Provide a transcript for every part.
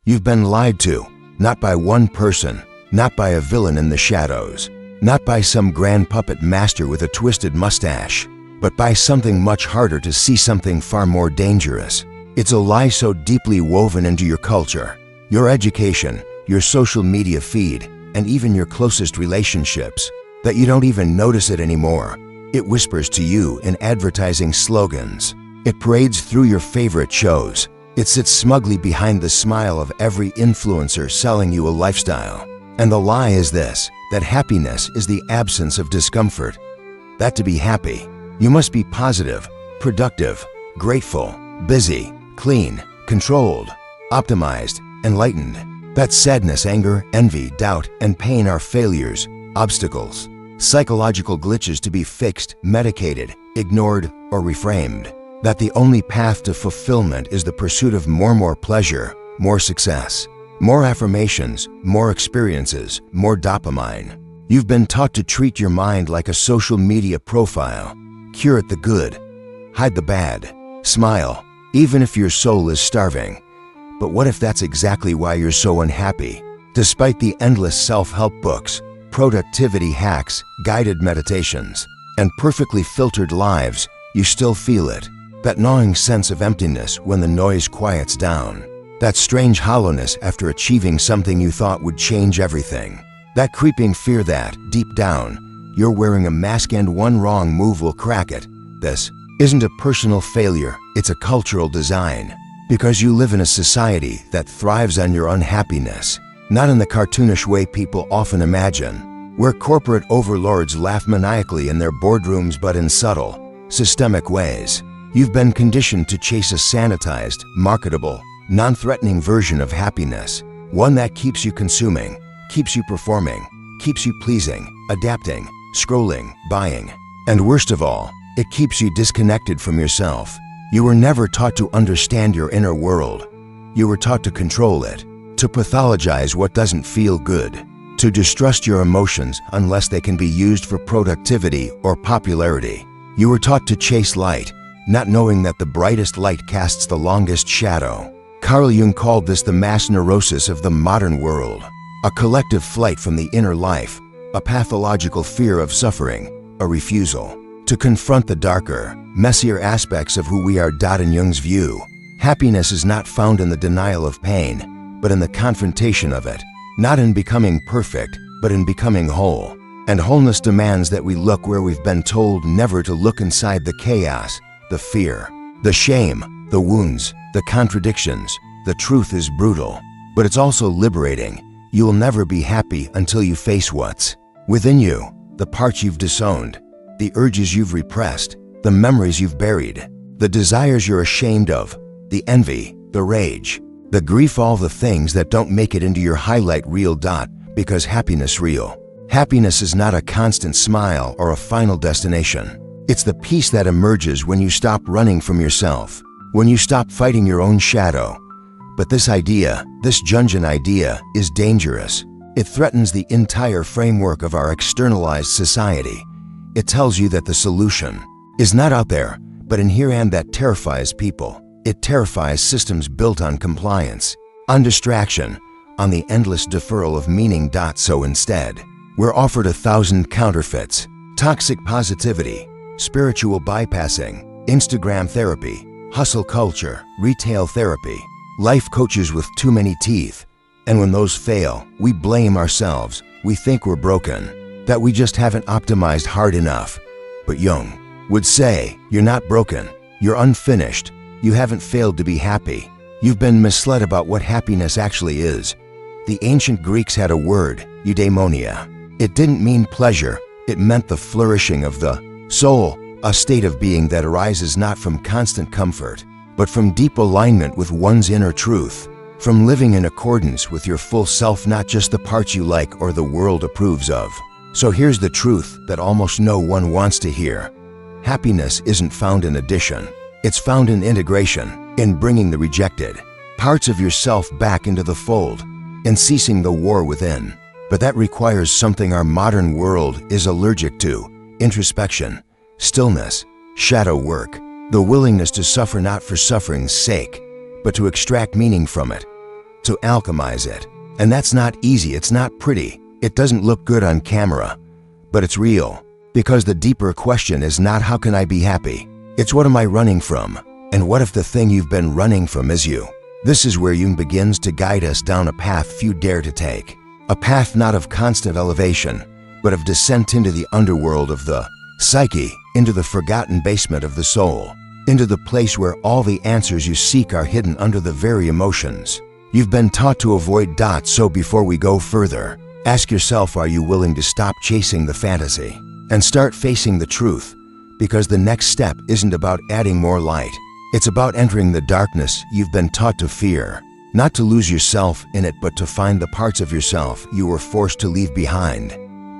You've been lied to, not by one person, not by a villain in the shadows, not by some grand puppet master with a twisted mustache, but by something much harder to see, something far more dangerous. It's a lie so deeply woven into your culture, your education, your social media feed, and even your closest relationships, that you don't even notice it anymore. It whispers to you in advertising slogans. It parades through your favorite shows. It sits smugly behind the smile of every influencer selling you a lifestyle. And the lie is this, that happiness is the absence of discomfort. That to be happy, you must be positive, productive, grateful, busy, clean, controlled, optimized, enlightened. That sadness, anger, envy, doubt, and pain are failures, obstacles, psychological glitches to be fixed, medicated, ignored, or reframed. That the only path to fulfillment is the pursuit of more pleasure, more success, more affirmations, more experiences, more dopamine. You've been taught to treat your mind like a social media profile. Curate the good, hide the bad, smile, even if your soul is starving. But what if that's exactly why you're so unhappy? Despite the endless self-help books, productivity hacks, guided meditations, and perfectly filtered lives, you still feel it. That gnawing sense of emptiness when the noise quiets down. That strange hollowness after achieving something you thought would change everything. That creeping fear that, deep down, you're wearing a mask and one wrong move will crack it. This isn't a personal failure, it's a cultural design. Because you live in a society that thrives on your unhappiness, not in the cartoonish way people often imagine, where corporate overlords laugh maniacally in their boardrooms, but in subtle, systemic ways. You've been conditioned to chase a sanitized, marketable, non-threatening version of happiness, one that keeps you consuming, keeps you performing, keeps you pleasing, adapting, scrolling, buying. And worst of all, it keeps you disconnected from yourself. You were never taught to understand your inner world. You were taught to control it, to pathologize what doesn't feel good, to distrust your emotions unless they can be used for productivity or popularity. You were taught to chase light, not knowing that the brightest light casts the longest shadow. Carl Jung called this the mass neurosis of the modern world, a collective flight from the inner life, a pathological fear of suffering, a refusal to confront the darker, messier aspects of who we are. In Jung's view, happiness is not found in the denial of pain, but in the confrontation of it, not in becoming perfect, but in becoming whole. And wholeness demands that we look where we've been told never to look, inside the chaos, the fear, the shame, the wounds, the contradictions. The truth is brutal, but it's also liberating. You'll never be happy until you face what's within you, the parts you've disowned, the urges you've repressed, the memories you've buried, the desires you're ashamed of, the envy, the rage, the grief, all the things that don't make it into your highlight reel. Because happiness real. Happiness is not a constant smile or a final destination. It's the peace that emerges when you stop running from yourself, when you stop fighting your own shadow. But this idea, this Jungian idea, is dangerous. It threatens the entire framework of our externalized society. It tells you that the solution is not out there, but in here, and that terrifies people. It terrifies systems built on compliance, on distraction, on the endless deferral of meaning. So instead, we're offered 1,000 counterfeits: toxic positivity, spiritual bypassing, Instagram therapy, hustle culture, retail therapy, life coaches with too many teeth. And when those fail, we blame ourselves. We think we're broken, that we just haven't optimized hard enough. But Jung would say, you're not broken, you're unfinished. You haven't failed to be happy. You've been misled about what happiness actually is. The ancient Greeks had a word, eudaimonia. It didn't mean pleasure, it meant the flourishing of the soul, a state of being that arises not from constant comfort, but from deep alignment with one's inner truth, from living in accordance with your full self, not just the parts you like or the world approves of. So here's the truth that almost no one wants to hear. Happiness isn't found in addition. It's found in integration, in bringing the rejected parts of yourself back into the fold, in ceasing the war within. But that requires something our modern world is allergic to: introspection, stillness, shadow work, the willingness to suffer not for suffering's sake, but to extract meaning from it. to alchemize it. And that's not easy, it's not pretty, it doesn't look good on camera, but it's real. Because the deeper question is not how can I be happy? It's what am I running from? And what if the thing you've been running from is you? This is where Jung begins to guide us down a path few dare to take. A path not of constant elevation, but of descent into the underworld of the psyche, into the forgotten basement of the soul, into the place where all the answers you seek are hidden under the very emotions. You've been taught to avoid dots, so before we go further, ask yourself, are you willing to stop chasing the fantasy and start facing the truth? Because the next step isn't about adding more light. It's about entering the darkness you've been taught to fear, not to lose yourself in it, but to find the parts of yourself you were forced to leave behind.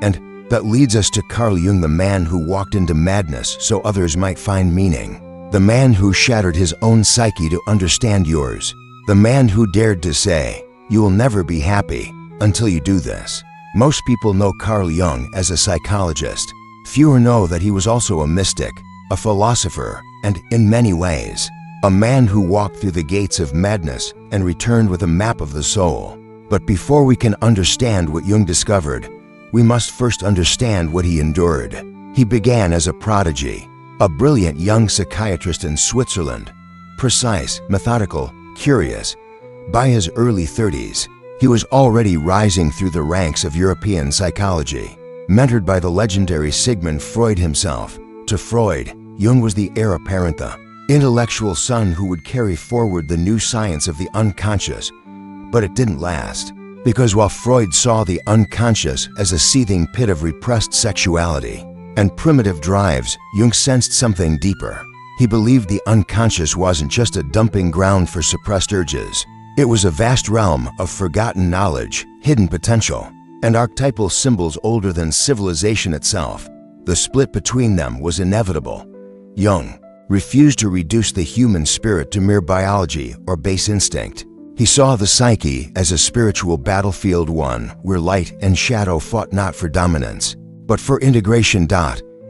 And that leads us to Carl Jung, the man who walked into madness so others might find meaning, the man who shattered his own psyche to understand yours, the man who dared to say, you will never be happy until you do this. Most people know Carl Jung as a psychologist. Fewer know that he was also a mystic, a philosopher, and, in many ways, a man who walked through the gates of madness and returned with a map of the soul. But before we can understand what Jung discovered, we must first understand what he endured. He began as a prodigy, a brilliant young psychiatrist in Switzerland, precise, methodical, curious. By his early 30s, he was already rising through the ranks of European psychology. Mentored by the legendary Sigmund Freud himself, to Freud, Jung was the heir apparent, the intellectual son who would carry forward the new science of the unconscious. But it didn't last, because while Freud saw the unconscious as a seething pit of repressed sexuality and primitive drives, Jung sensed something deeper. He believed the unconscious wasn't just a dumping ground for suppressed urges. It was a vast realm of forgotten knowledge, hidden potential, and archetypal symbols older than civilization itself. The split between them was inevitable. Jung refused to reduce the human spirit to mere biology or base instinct. He saw the psyche as a spiritual battlefield, one where light and shadow fought not for dominance, but for integration.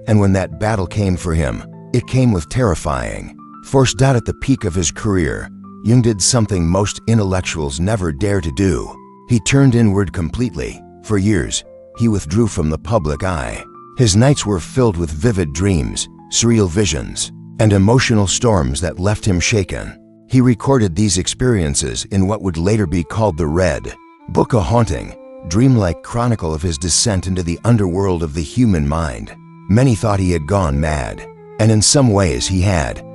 And when that battle came for him, it came with terrifying force. At the peak of his career, Jung did something most intellectuals never dare to do. He turned inward completely. For years, he withdrew from the public eye. His nights were filled with vivid dreams, surreal visions, and emotional storms that left him shaken. He recorded these experiences in what would later be called the Red Book, a haunting, dreamlike chronicle of his descent into the underworld of the human mind. Many thought he had gone mad, and in some ways he had.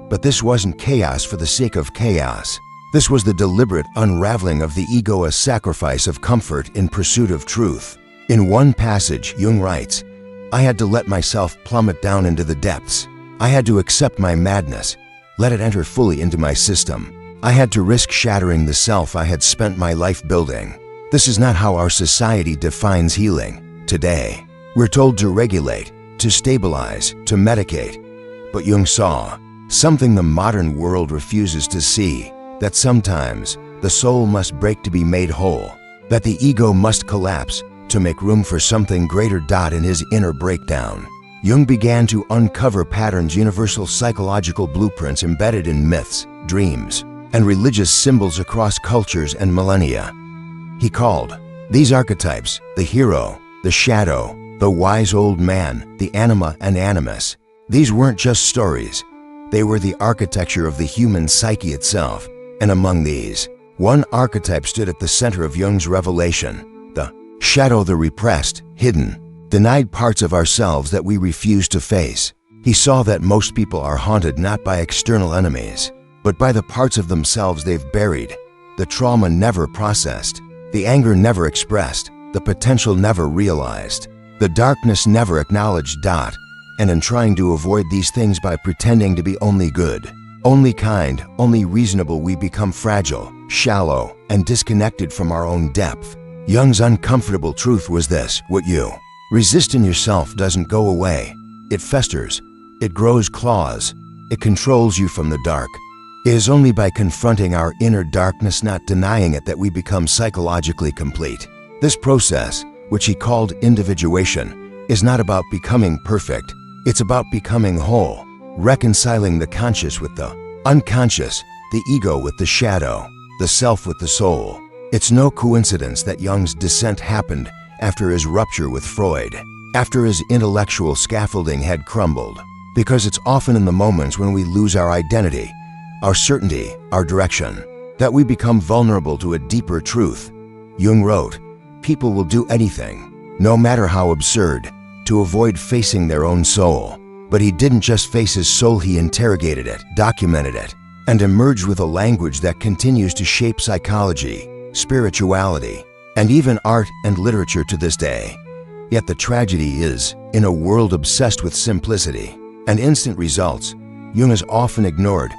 But this wasn't chaos for the sake of chaos. This was the deliberate unraveling of the ego, a sacrifice of comfort in pursuit of truth. In one passage, Jung writes, I had to let myself plummet down into the depths. I had to accept my madness, let it enter fully into my system. I had to risk shattering the self I had spent my life building. This is not how our society defines healing today. We're told to regulate, to stabilize, to medicate. But Jung saw something the modern world refuses to see, that sometimes the soul must break to be made whole, that the ego must collapse to make room for something greater. In his inner breakdown, Jung began to uncover patterns, universal psychological blueprints embedded in myths, dreams, and religious symbols across cultures and millennia. He called these archetypes the hero, the shadow, the wise old man, the anima and animus. These weren't just stories. They were the architecture of the human psyche itself. And among these, one archetype stood at the center of Jung's revelation: the shadow, the repressed, hidden, denied parts of ourselves that we refuse to face. He saw that most people are haunted not by external enemies, but by the parts of themselves they've buried, the trauma never processed, the anger never expressed, the potential never realized, the darkness never acknowledged. And in trying to avoid these things by pretending to be only good, only kind, only reasonable, we become fragile, shallow, and disconnected from our own depth. Jung's uncomfortable truth was this: what you resist in yourself doesn't go away. It festers, it grows claws, it controls you from the dark. It is only by confronting our inner darkness, not denying it, that we become psychologically complete. This process, which he called individuation, is not about becoming perfect. It's about becoming whole, reconciling the conscious with the unconscious, the ego with the shadow. the self with the soul. It's no coincidence that Jung's descent happened after his rupture with Freud, after his intellectual scaffolding had crumbled, because it's often in the moments when we lose our identity, our certainty, our direction, that we become vulnerable to a deeper truth. Jung wrote, "People will do anything, no matter how absurd, to avoid facing their own soul." But he didn't just face his soul, he interrogated it, documented it, and emerged with a language that continues to shape psychology, spirituality, and even art and literature to this day. Yet the tragedy is, in a world obsessed with simplicity and instant results, Jung is often ignored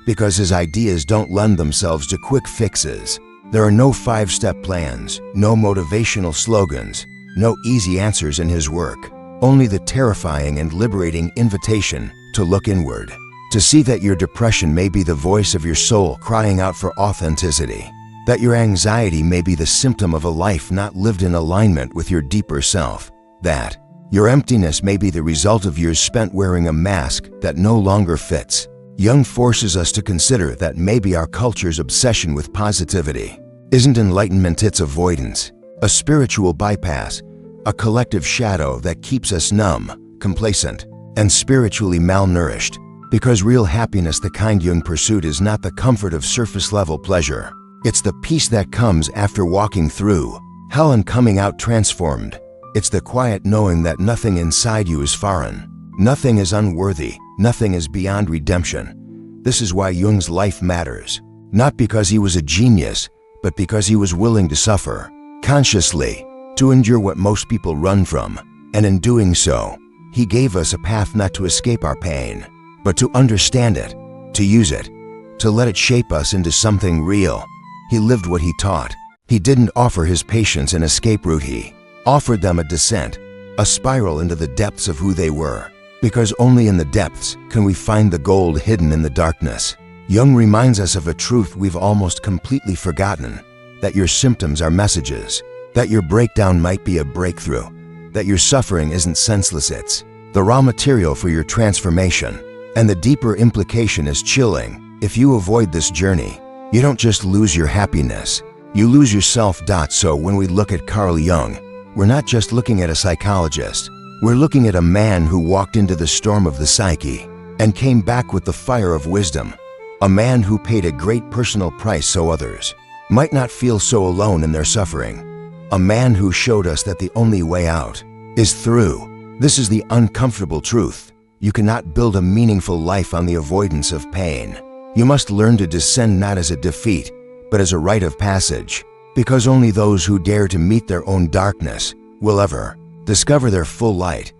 because his ideas don't lend themselves to quick fixes. There are no five-step plans, no motivational slogans, no easy answers in his work. Only the terrifying and liberating invitation to look inward, to see that your depression may be the voice of your soul crying out for authenticity, that your anxiety may be the symptom of a life not lived in alignment with your deeper self, that your emptiness may be the result of years spent wearing a mask that no longer fits. Jung forces us to consider that maybe our culture's obsession with positivity isn't enlightenment, it's avoidance, a spiritual bypass, a collective shadow that keeps us numb, complacent, and spiritually malnourished. Because real happiness, the kind Jung pursued, is not the comfort of surface-level pleasure. It's the peace that comes after walking through hell and coming out transformed. It's the quiet knowing that nothing inside you is foreign, nothing is unworthy, nothing is beyond redemption. This is why Jung's life matters, not because he was a genius, but because he was willing to suffer, consciously, to endure what most people run from, and in doing so, he gave us a path not to escape our pain, but to understand it, to use it, to let it shape us into something real. He lived what he taught. He didn't offer his patients an escape route, he offered them a descent, a spiral into the depths of who they were, because only in the depths can we find the gold hidden in the darkness. Jung reminds us of a truth we've almost completely forgotten, that your symptoms are messages, that your breakdown might be a breakthrough, that your suffering isn't senseless, it's the raw material for your transformation. And the deeper implication is chilling. If you avoid this journey, you don't just lose your happiness, you lose yourself. So when we look at Carl Jung, we're not just looking at a psychologist, we're looking at a man who walked into the storm of the psyche and came back with the fire of wisdom, a man who paid a great personal price so others might not feel so alone in their suffering. A man who showed us that the only way out is through. This is the uncomfortable truth. You cannot build a meaningful life on the avoidance of pain. You must learn to descend not as a defeat, but as a rite of passage, because only those who dare to meet their own darkness will ever discover their full light.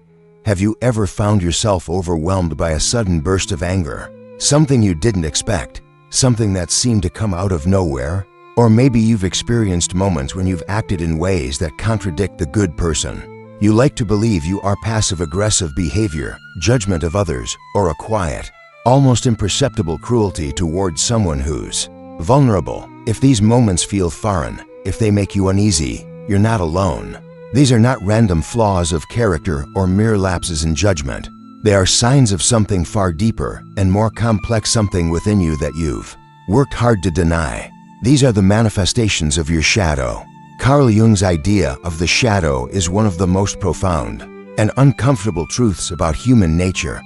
Have you ever found yourself overwhelmed by a sudden burst of anger? Something you didn't expect, something that seemed to come out of nowhere? Or maybe you've experienced moments when you've acted in ways that contradict the good person. You like to believe you are passive-aggressive behavior, judgment of others, or a quiet, almost imperceptible cruelty towards someone who's vulnerable. If these moments feel foreign, if they make you uneasy, you're not alone. These are not random flaws of character or mere lapses in judgment. They are signs of something far deeper and more complex, something within you that you've worked hard to deny. These are the manifestations of your shadow. Carl Jung's idea of the shadow is one of the most profound and uncomfortable truths about human nature.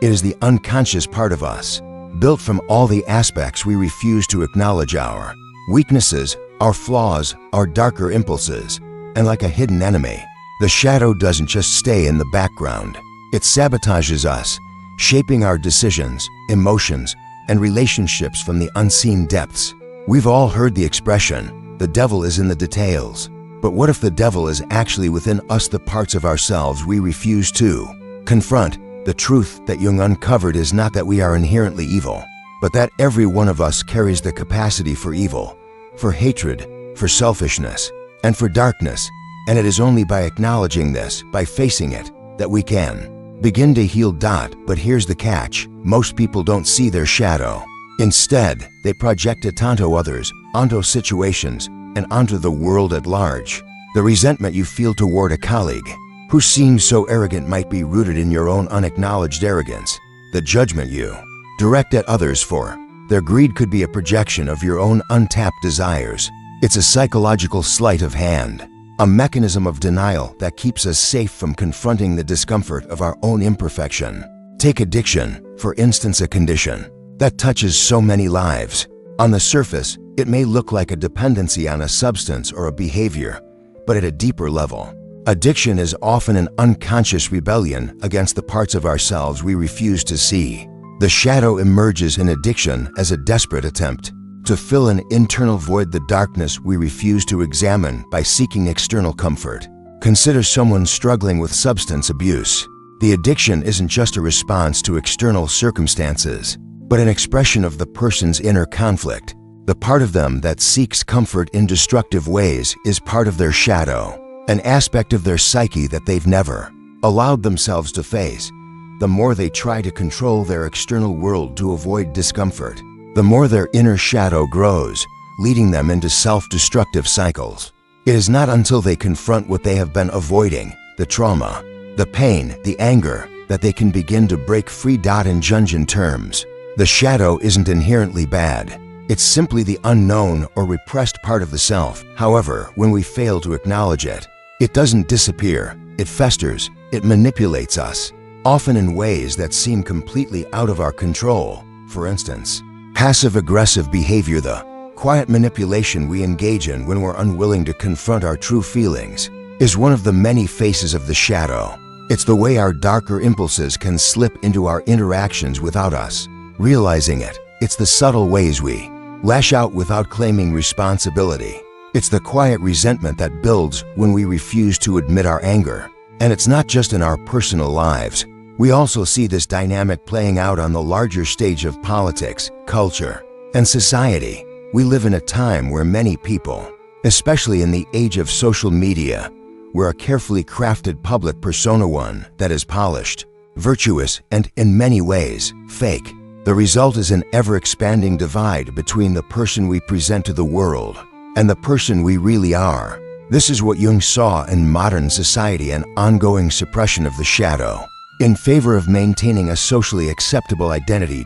It is the unconscious part of us, built from all the aspects we refuse to acknowledge, our weaknesses, our flaws, our darker impulses, and like a hidden enemy, the shadow doesn't just stay in the background. It sabotages us, shaping our decisions, emotions, and relationships from the unseen depths. We've all heard the expression, the devil is in the details. But what if the devil is actually within us, the parts of ourselves we refuse to confront? The truth that Jung uncovered is not that we are inherently evil, but that every one of us carries the capacity for evil, for hatred, for selfishness, and for darkness. And it is only by acknowledging this, by facing it, that we can begin to heal. But here's the catch: most people don't see their shadow. Instead, they project it onto others, onto situations, and onto the world at large. The resentment you feel toward a colleague who seems so arrogant might be rooted in your own unacknowledged arrogance. The judgment you direct at others for Their greed could be a projection of your own untapped desires. It's a psychological sleight of hand, a mechanism of denial that keeps us safe from confronting the discomfort of our own imperfection. Take addiction, for instance, a condition that touches so many lives. On the surface, it may look like a dependency on a substance or a behavior, but at a deeper level, addiction is often an unconscious rebellion against the parts of ourselves we refuse to see. The shadow emerges in addiction as a desperate attempt to fill an internal void, the darkness we refuse to examine by seeking external comfort. Consider someone struggling with substance abuse. The addiction isn't just a response to external circumstances, but an expression of the person's inner conflict. The part of them that seeks comfort in destructive ways is part of their shadow, an aspect of their psyche that they've never allowed themselves to face. The more they try to control their external world to avoid discomfort, the more their inner shadow grows, leading them into self-destructive cycles. It is not until they confront what they have been avoiding, the trauma, the pain, the anger, that they can begin to break free. In Jungian terms, the shadow isn't inherently bad. It's simply the unknown or repressed part of the self. However, when we fail to acknowledge it, it doesn't disappear. It festers. It manipulates us, often in ways that seem completely out of our control. For instance, passive-aggressive behavior, the quiet manipulation we engage in when we're unwilling to confront our true feelings, is one of the many faces of the shadow. It's the way our darker impulses can slip into our interactions without us realizing it. It's the subtle ways we lash out without claiming responsibility. It's the quiet resentment that builds when we refuse to admit our anger. And it's not just in our personal lives. We also see this dynamic playing out on the larger stage of politics, culture, and society. We live in a time where many people, especially in the age of social media, wear a carefully crafted public persona, one that is polished, virtuous, and in many ways, fake. The result is an ever-expanding divide between the person we present to the world and the person we really are. This is what Jung saw in modern society, an ongoing suppression of the shadow in favor of maintaining a socially acceptable identity.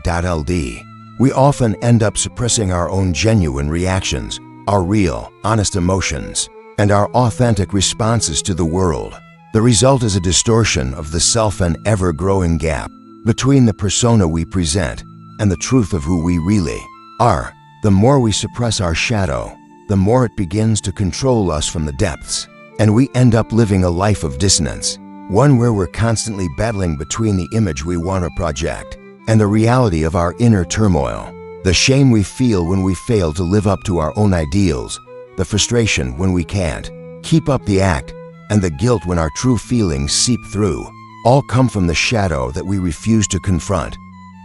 We often end up suppressing our own genuine reactions, our real, honest emotions, and our authentic responses to the world. The result is a distortion of the self, an ever-growing gap between the persona we present and the truth of who we really are. The more we suppress our shadow, the more it begins to control us from the depths, and we end up living a life of dissonance, one where we're constantly battling between the image we want to project and the reality of our inner turmoil. The shame we feel when we fail to live up to our own ideals, the frustration when we can't keep up the act, and the guilt when our true feelings seep through, all come from the shadow that we refuse to confront.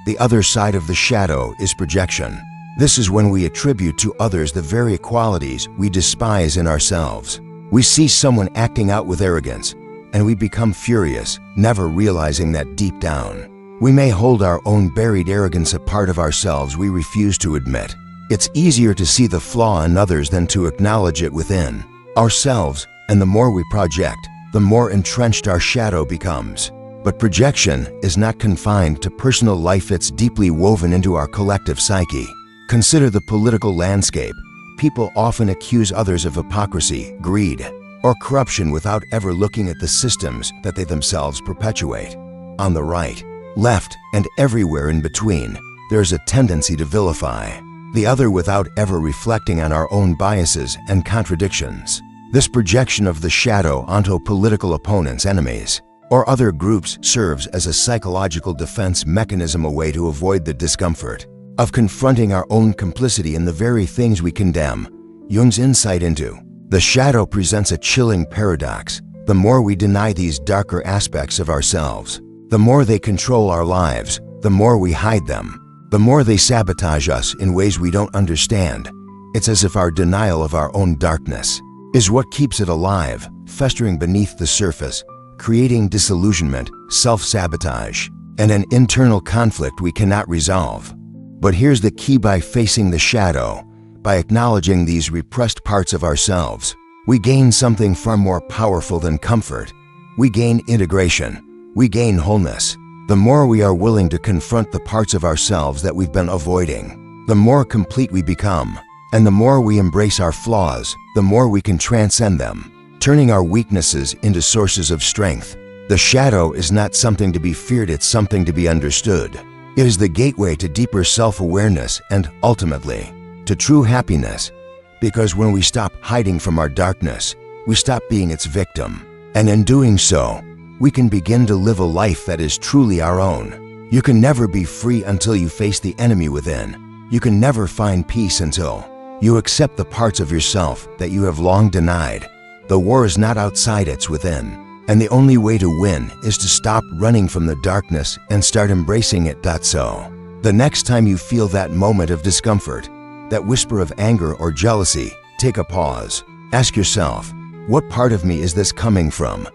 The other side of the shadow is projection. This is when we attribute to others the very qualities we despise in ourselves. We see someone acting out with arrogance, and we become furious, never realizing that deep down, we may hold our own buried arrogance, a part of ourselves we refuse to admit. It's easier to see the flaw in others than to acknowledge it within ourselves, and the more we project, the more entrenched our shadow becomes. But projection is not confined to personal life, it's deeply woven into our collective psyche. Consider the political landscape. People often accuse others of hypocrisy, greed, or corruption without ever looking at the systems that they themselves perpetuate. On the right, left, and everywhere in between, there's a tendency to vilify the other without ever reflecting on our own biases and contradictions. This projection of the shadow onto political opponents, enemies, or other groups serves as a psychological defense mechanism, a way to avoid the discomfort of confronting our own complicity in the very things we condemn. Jung's insight into the shadow presents a chilling paradox. The more we deny these darker aspects of ourselves, the more they control our lives, the more we hide them, the more they sabotage us in ways we don't understand. It's as if our denial of our own darkness is what keeps it alive, festering beneath the surface, creating disillusionment, self-sabotage, and an internal conflict we cannot resolve. But here's the key: by facing the shadow, by acknowledging these repressed parts of ourselves, we gain something far more powerful than comfort. We gain integration. We gain wholeness. The more we are willing to confront the parts of ourselves that we've been avoiding, the more complete we become. And the more we embrace our flaws, the more we can transcend them, turning our weaknesses into sources of strength. The shadow is not something to be feared, it's something to be understood. It is the gateway to deeper self-awareness and, ultimately, to true happiness. Because when we stop hiding from our darkness, we stop being its victim. And in doing so, we can begin to live a life that is truly our own. You can never be free until you face the enemy within. You can never find peace until you accept the parts of yourself that you have long denied. The war is not outside, it's within. And the only way to win is to stop running from the darkness and start embracing it. So, the next time you feel that moment of discomfort, that whisper of anger or jealousy, take a pause. Ask yourself, what part of me is this coming from?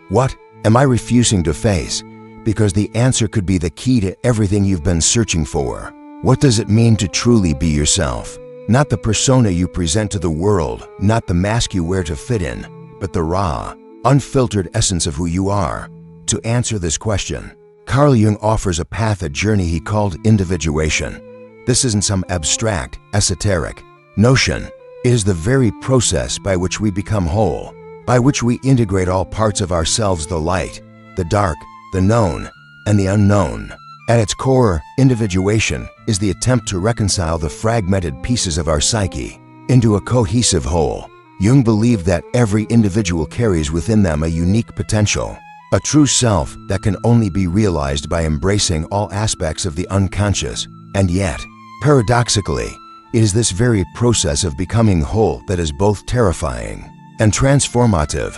What am I refusing to face? Because the answer could be the key to everything you've been searching for. What does it mean to truly be yourself? Not the persona you present to the world, not the mask you wear to fit in, but the raw, unfiltered essence of who you are. To answer this question, Carl Jung offers a path, a journey he called individuation. This isn't some abstract, esoteric notion. It is the very process by which we become whole, by which we integrate all parts of ourselves, the light, the dark, the known, and the unknown. At its core, individuation is the attempt to reconcile the fragmented pieces of our psyche into a cohesive whole. Jung believed that every individual carries within them a unique potential, a true self that can only be realized by embracing all aspects of the unconscious. And yet, paradoxically, it is this very process of becoming whole that is both terrifying and transformative.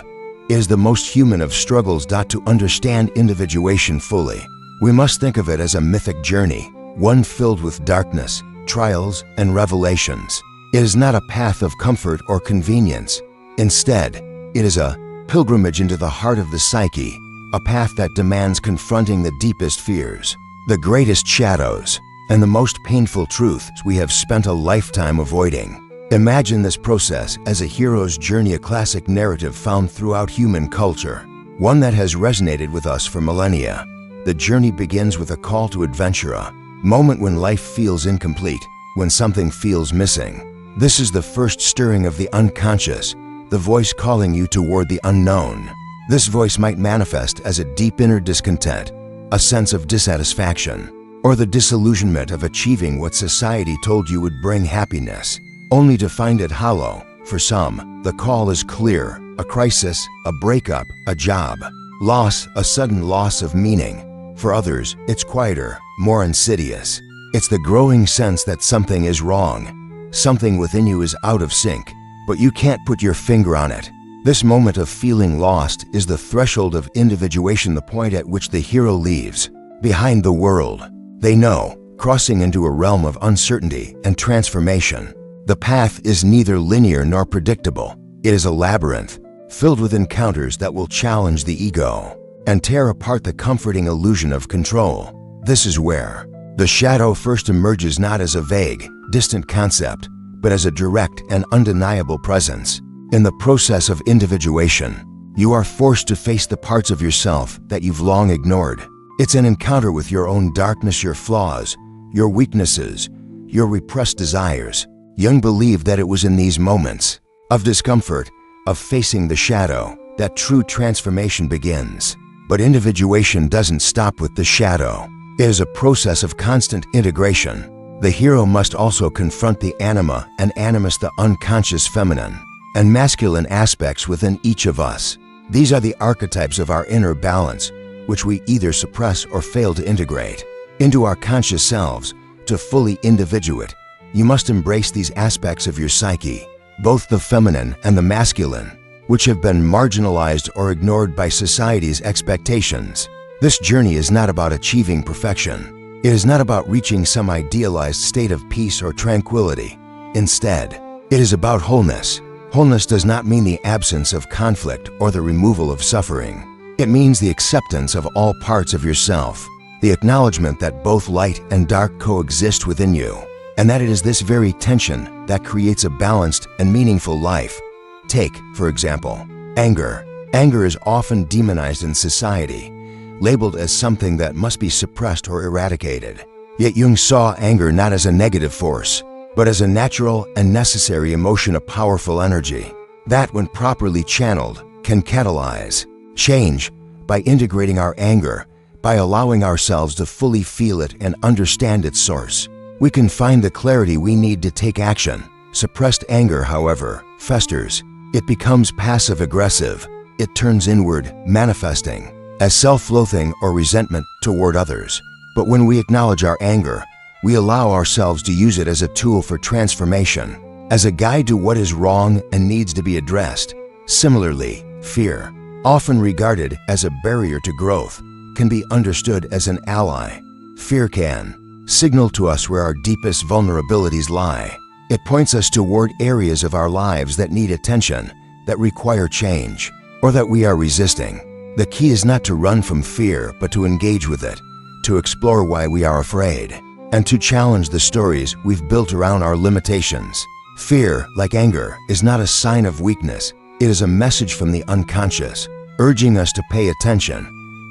It is the most human of struggles. To understand individuation fully, we must think of it as a mythic journey, one filled with darkness, trials, and revelations. It is not a path of comfort or convenience. Instead, it is a pilgrimage into the heart of the psyche, a path that demands confronting the deepest fears, the greatest shadows, and the most painful truths we have spent a lifetime avoiding. Imagine this process as a hero's journey, a classic narrative found throughout human culture, one that has resonated with us for millennia. The journey begins with a call to adventure, a moment when life feels incomplete, when something feels missing. This is the first stirring of the unconscious, the voice calling you toward the unknown. This voice might manifest as a deep inner discontent, a sense of dissatisfaction, or the disillusionment of achieving what society told you would bring happiness, only to find it hollow. For some, the call is clear: a crisis, a breakup, a job loss, a sudden loss of meaning. For others, it's quieter, more insidious. It's the growing sense that something is wrong. Something within you is out of sync, but you can't put your finger on it. This moment of feeling lost is the threshold of individuation, the point at which the hero leaves behind the world they know, crossing into a realm of uncertainty and transformation. The path is neither linear nor predictable. It is a labyrinth, filled with encounters that will challenge the ego and tear apart the comforting illusion of control. This is where the shadow first emerges, not as a vague, distant concept, but as a direct and undeniable presence. In the process of individuation, you are forced to face the parts of yourself that you've long ignored. It's an encounter with your own darkness, your flaws, your weaknesses, your repressed desires. Jung believed that it was in these moments of discomfort, of facing the shadow, that true transformation begins. But individuation doesn't stop with the shadow. It is a process of constant integration. The hero must also confront the anima and animus, the unconscious feminine and masculine aspects within each of us. These are the archetypes of our inner balance, which we either suppress or fail to integrate into our conscious selves. To fully individuate, you must embrace these aspects of your psyche, both the feminine and the masculine, which have been marginalized or ignored by society's expectations. This journey is not about achieving perfection. It is not about reaching some idealized state of peace or tranquility. Instead, it is about wholeness. Wholeness does not mean the absence of conflict or the removal of suffering. It means the acceptance of all parts of yourself, the acknowledgement that both light and dark coexist within you, and that it is this very tension that creates a balanced and meaningful life. Take, for example, anger. Anger is often demonized in society, labeled as something that must be suppressed or eradicated. Yet Jung saw anger not as a negative force, but as a natural and necessary emotion, a powerful energy that, when properly channeled, can catalyze change. By integrating our anger, by allowing ourselves to fully feel it and understand its source, we can find the clarity we need to take action. Suppressed anger, however, festers. It becomes passive-aggressive. It turns inward, manifesting as self-loathing or resentment toward others. But when we acknowledge our anger, we allow ourselves to use it as a tool for transformation, as a guide to what is wrong and needs to be addressed. Similarly, fear, often regarded as a barrier to growth, can be understood as an ally. Fear can signal to us where our deepest vulnerabilities lie. It points us toward areas of our lives that need attention, that require change, or that we are resisting. The key is not to run from fear, but to engage with it, to explore why we are afraid, and to challenge the stories we've built around our limitations. Fear, like anger, is not a sign of weakness. It is a message from the unconscious, urging us to pay attention,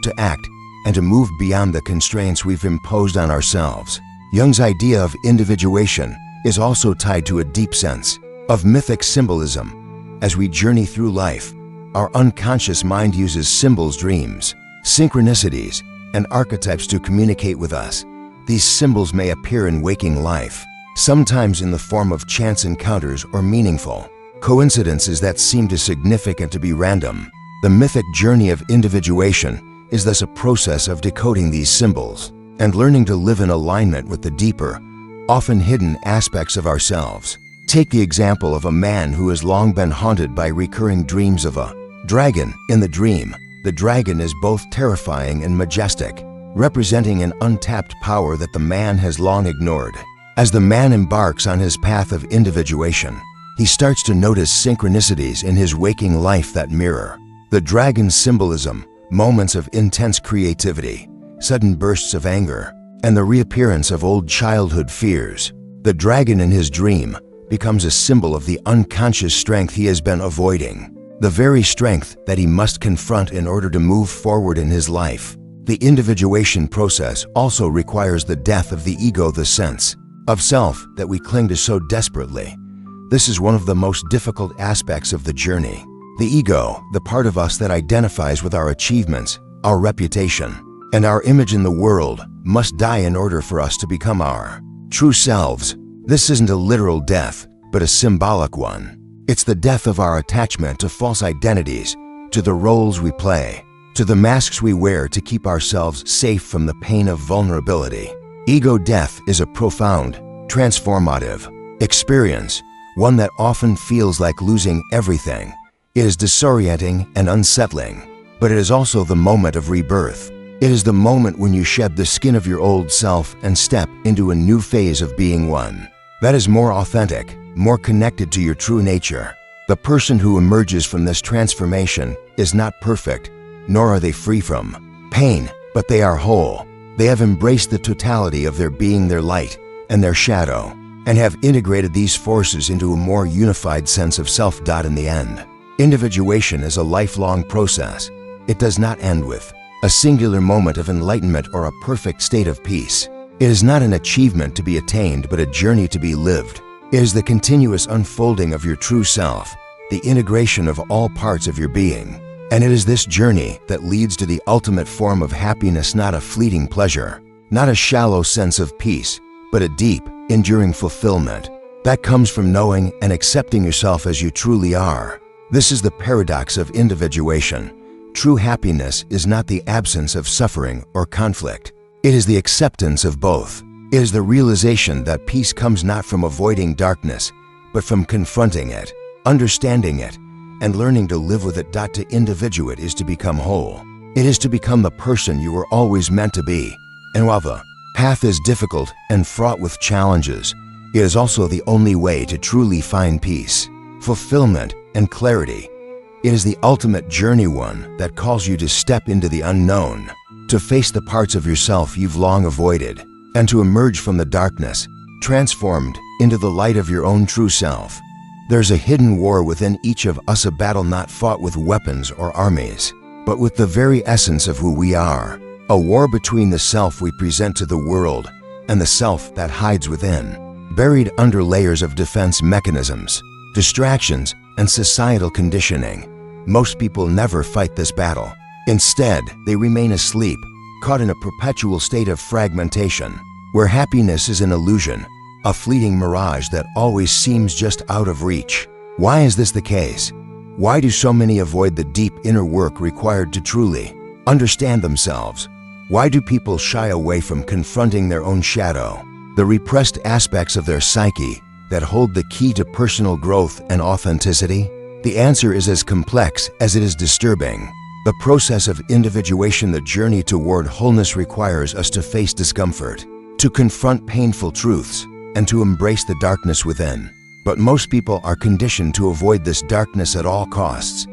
to act, and to move beyond the constraints we've imposed on ourselves. Jung's idea of individuation is also tied to a deep sense of mythic symbolism. As we journey through life, our unconscious mind uses symbols, dreams, synchronicities, and archetypes to communicate with us. These symbols may appear in waking life, sometimes in the form of chance encounters or meaningful coincidences that seem too significant to be random. The mythic journey of individuation is thus a process of decoding these symbols and learning to live in alignment with the deeper, often hidden aspects of ourselves. Take the example of a man who has long been haunted by recurring dreams of a dragon. In the dream, the dragon is both terrifying and majestic, representing an untapped power that the man has long ignored. As the man embarks on his path of individuation, he starts to notice synchronicities in his waking life that mirror the dragon's symbolism: moments of intense creativity, sudden bursts of anger, and the reappearance of old childhood fears. The dragon in his dream becomes a symbol of the unconscious strength he has been avoiding, the very strength that he must confront in order to move forward in his life. The individuation process also requires the death of the ego, the sense of self that we cling to so desperately. This is one of the most difficult aspects of the journey. The ego, the part of us that identifies with our achievements, our reputation, and our image in the world, must die in order for us to become our true selves. This isn't a literal death, but a symbolic one. It's the death of our attachment to false identities, to the roles we play, to the masks we wear to keep ourselves safe from the pain of vulnerability. Ego death is a profound, transformative experience, one that often feels like losing everything. It is disorienting and unsettling, but it is also the moment of rebirth. It is the moment when you shed the skin of your old self and step into a new phase of being one that is more authentic, more connected to your true nature. The person who emerges from this transformation is not perfect, nor are they free from pain, but they are whole. They have embraced the totality of their being, their light and their shadow, and have integrated these forces into a more unified sense of self. In the end, individuation is a lifelong process. It does not end with a singular moment of enlightenment or a perfect state of peace. It is not an achievement to be attained, but a journey to be lived. It is the continuous unfolding of your true self, the integration of all parts of your being. And it is this journey that leads to the ultimate form of happiness, not a fleeting pleasure, not a shallow sense of peace, but a deep, enduring fulfillment that comes from knowing and accepting yourself as you truly are. This is the paradox of individuation. True happiness is not the absence of suffering or conflict. It is the acceptance of both. It is the realization that peace comes not from avoiding darkness, but from confronting it, understanding it, and learning to live with it. To individuate is to become whole. It is to become the person you were always meant to be. And while the path is difficult and fraught with challenges, it is also the only way to truly find peace, fulfillment, and clarity. It is the ultimate journey, one that calls you to step into the unknown, to face the parts of yourself you've long avoided, and to emerge from the darkness, transformed into the light of your own true self. There's a hidden war within each of us, a battle not fought with weapons or armies, but with the very essence of who we are. A war between the self we present to the world and the self that hides within, buried under layers of defense mechanisms, distractions, and societal conditioning. Most people never fight this battle. Instead, they remain asleep, caught in a perpetual state of fragmentation, where happiness is an illusion, a fleeting mirage that always seems just out of reach. Why is this the case? Why do so many avoid the deep inner work required to truly understand themselves? Why do people shy away from confronting their own shadow, the repressed aspects of their psyche that hold the key to personal growth and authenticity? The answer is as complex as it is disturbing. The process of individuation, the journey toward wholeness, requires us to face discomfort, to confront painful truths, and to embrace the darkness within. But most people are conditioned to avoid this darkness at all costs.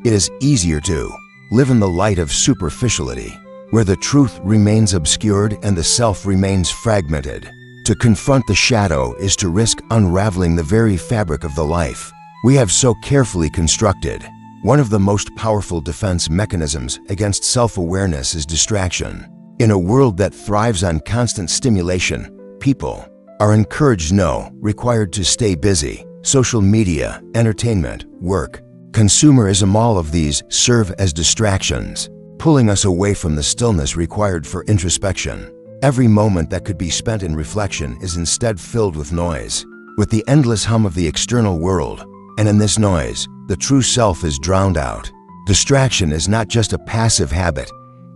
It is easier to live in the light of superficiality, where the truth remains obscured and the self remains fragmented. To confront the shadow is to risk unraveling the very fabric of the life we have so carefully constructed. One of the most powerful defense mechanisms against self-awareness is distraction. In a world that thrives on constant stimulation, people are encouraged, required to stay busy. Social media, entertainment, work, consumerism, all of these serve as distractions, pulling us away from the stillness required for introspection. Every moment that could be spent in reflection is instead filled with noise, with the endless hum of the external world. And in this noise, the true self is drowned out. Distraction is not just a passive habit,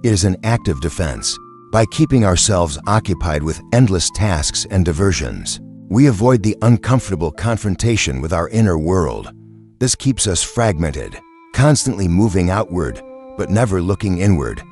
it is an active defense. By keeping ourselves occupied with endless tasks and diversions, we avoid the uncomfortable confrontation with our inner world. This keeps us fragmented, constantly moving outward, but never looking inward.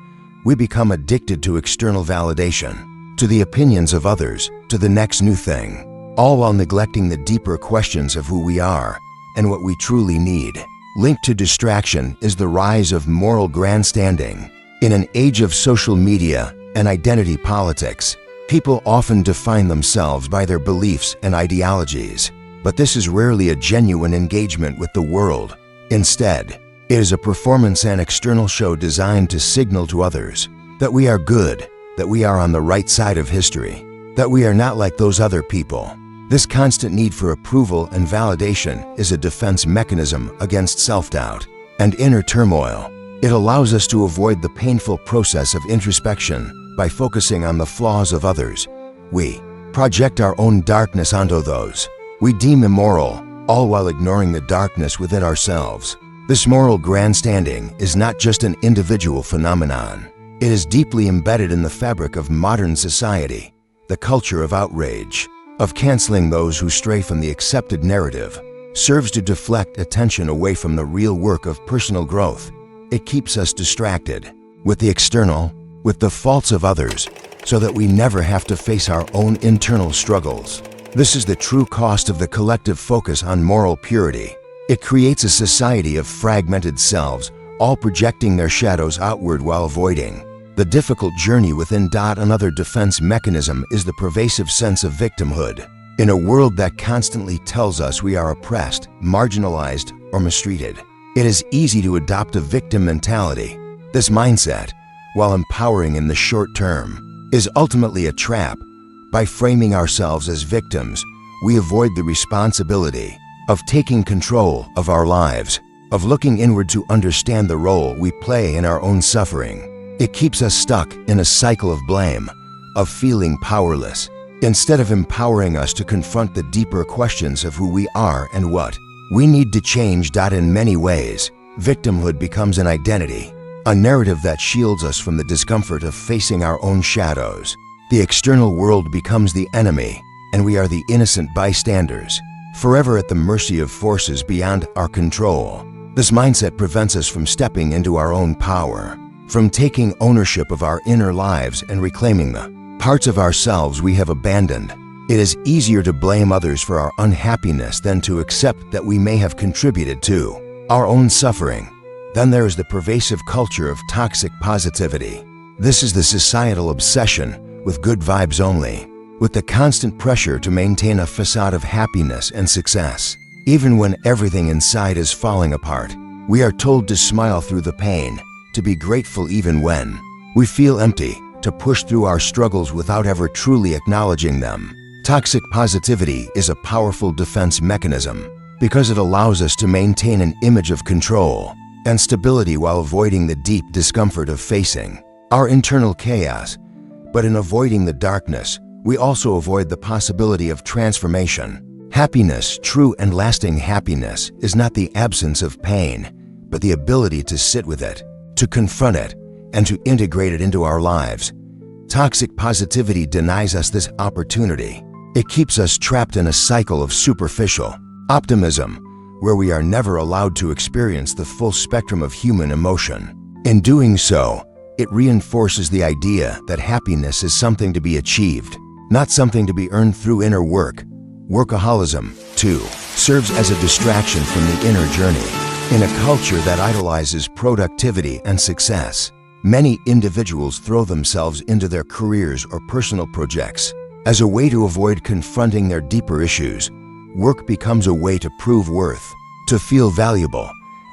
We become addicted to external validation, to the opinions of others, to the next new thing, all while neglecting the deeper questions of who we are and what we truly need. Linked to distraction is the rise of moral grandstanding. In an age of social media and identity politics, people often define themselves by their beliefs and ideologies, but this is rarely a genuine engagement with the world. Instead, it is a performance and external show designed to signal to others that we are good, that we are on the right side of history, that we are not like those other people. This constant need for approval and validation is a defense mechanism against self-doubt and inner turmoil. It allows us to avoid the painful process of introspection by focusing on the flaws of others. We project our own darkness onto those we deem immoral, all while ignoring the darkness within ourselves. This moral grandstanding is not just an individual phenomenon. It is deeply embedded in the fabric of modern society. The culture of outrage, of canceling those who stray from the accepted narrative, serves to deflect attention away from the real work of personal growth. It keeps us distracted with the external, with the faults of others, so that we never have to face our own internal struggles. This is the true cost of the collective focus on moral purity. It creates a society of fragmented selves, all projecting their shadows outward while avoiding the difficult journey within. Another defense mechanism is the pervasive sense of victimhood. In a world that constantly tells us we are oppressed, marginalized, or mistreated, it is easy to adopt a victim mentality. This mindset, while empowering in the short term, is ultimately a trap. By framing ourselves as victims, we avoid the responsibility of taking control of our lives, of looking inward to understand the role we play in our own suffering. It keeps us stuck in a cycle of blame, of feeling powerless, instead of empowering us to confront the deeper questions of who we are and what we need to change. In many ways, victimhood becomes an identity, a narrative that shields us from the discomfort of facing our own shadows. The external world becomes the enemy, and we are the innocent bystanders, forever at the mercy of forces beyond our control. This mindset prevents us from stepping into our own power, from taking ownership of our inner lives and reclaiming the parts of ourselves we have abandoned. It is easier to blame others for our unhappiness than to accept that we may have contributed to our own suffering. Then there is the pervasive culture of toxic positivity. This is the societal obsession with good vibes only, with the constant pressure to maintain a facade of happiness and success. Even when everything inside is falling apart, we are told to smile through the pain, to be grateful even when we feel empty, to push through our struggles without ever truly acknowledging them. Toxic positivity is a powerful defense mechanism because it allows us to maintain an image of control and stability while avoiding the deep discomfort of facing our internal chaos. But in avoiding the darkness, we also avoid the possibility of transformation. Happiness, true and lasting happiness, is not the absence of pain, but the ability to sit with it, to confront it, and to integrate it into our lives. Toxic positivity denies us this opportunity. It keeps us trapped in a cycle of superficial optimism, where we are never allowed to experience the full spectrum of human emotion. In doing so, it reinforces the idea that happiness is something to be achieved, not something to be earned through inner work. Workaholism, too, serves as a distraction from the inner journey. In a culture that idolizes productivity and success, many individuals throw themselves into their careers or personal projects. As a way to avoid confronting their deeper issues, work becomes a way to prove worth, to feel valuable,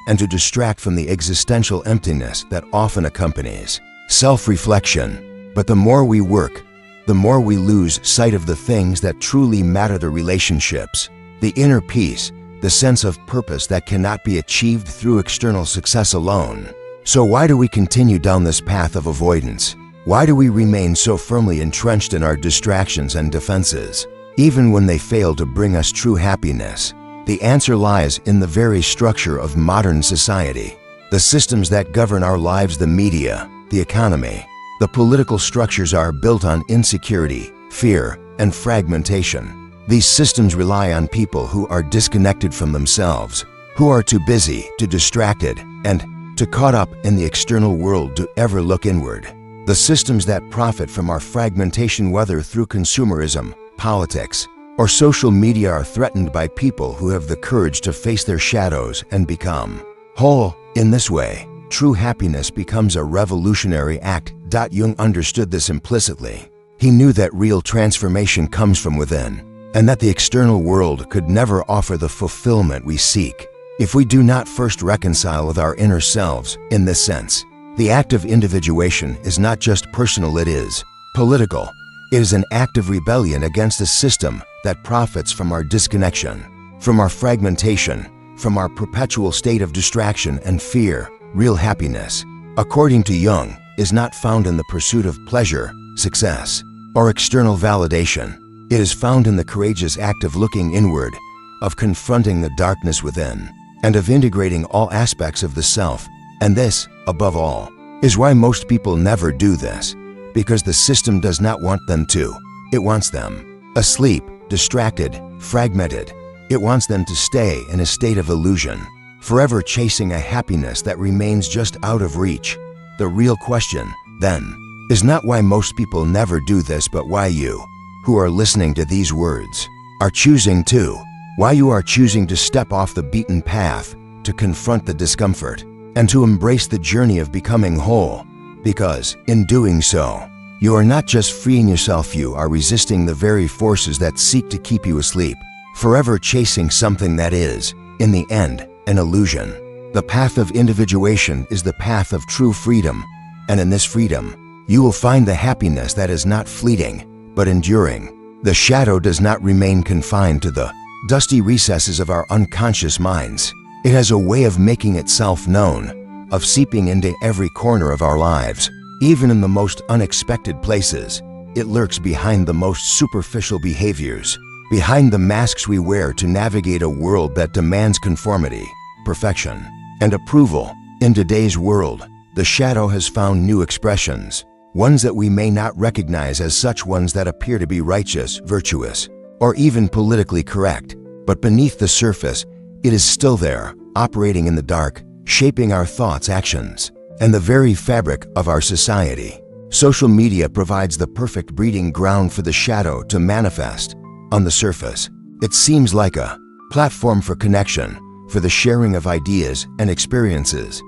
and to distract from the existential emptiness that often accompanies self-reflection. But the more we work, the more we lose sight of the things that truly matter: the relationships, the inner peace, the sense of purpose that cannot be achieved through external success alone. So why do we continue down this path of avoidance? Why do we remain so firmly entrenched in our distractions and defenses, even when they fail to bring us true happiness? The answer lies in the very structure of modern society. The systems that govern our lives, the media, the economy, the political structures, are built on insecurity, fear, and fragmentation. These systems rely on people who are disconnected from themselves, who are too busy, too distracted, and too caught up in the external world to ever look inward. The systems that profit from our fragmentation, whether through consumerism, politics, or social media, are threatened by people who have the courage to face their shadows and become whole. In this way, true happiness becomes a revolutionary act. Jung understood this implicitly. He knew that real transformation comes from within, and that the external world could never offer the fulfillment we seek if we do not first reconcile with our inner selves. In this sense, the act of individuation is not just personal, it is political. It is an act of rebellion against a system that profits from our disconnection, from our fragmentation, from our perpetual state of distraction and fear. Real happiness, according to Jung, is not found in the pursuit of pleasure, success, or external validation. It is found in the courageous act of looking inward, of confronting the darkness within, and of integrating all aspects of the self. And this, above all, is why most people never do this, because the system does not want them to. It wants them asleep, distracted, fragmented. It wants them to stay in a state of illusion, forever chasing a happiness that remains just out of reach. The real question, then, is not why most people never do this, but why you, who are listening to these words, are choosing to. Why you are choosing to step off the beaten path, to confront the discomfort, and to embrace the journey of becoming whole. Because, in doing so, you are not just freeing yourself, you are resisting the very forces that seek to keep you asleep, forever chasing something that is, in the end, an illusion. The path of individuation is the path of true freedom, and in this freedom, you will find the happiness that is not fleeting, but enduring. The shadow does not remain confined to the dusty recesses of our unconscious minds. It has a way of making itself known, of seeping into every corner of our lives. Even in the most unexpected places, it lurks behind the most superficial behaviors, behind the masks we wear to navigate a world that demands conformity, perfection, and approval. In today's world, the shadow has found new expressions, ones that we may not recognize as such, ones that appear to be righteous, virtuous, or even politically correct. But beneath the surface, it is still there, operating in the dark, shaping our thoughts, actions, and the very fabric of our society. Social media provides the perfect breeding ground for the shadow to manifest. On the surface, it seems like a platform for connection, for the sharing of ideas and experiences.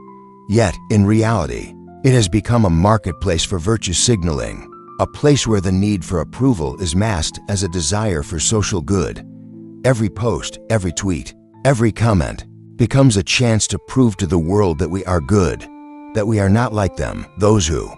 Yet, in reality, it has become a marketplace for virtue signaling, a place where the need for approval is masked as a desire for social good. Every post, every tweet, every comment becomes a chance to prove to the world that we are good, that we are not like them, those who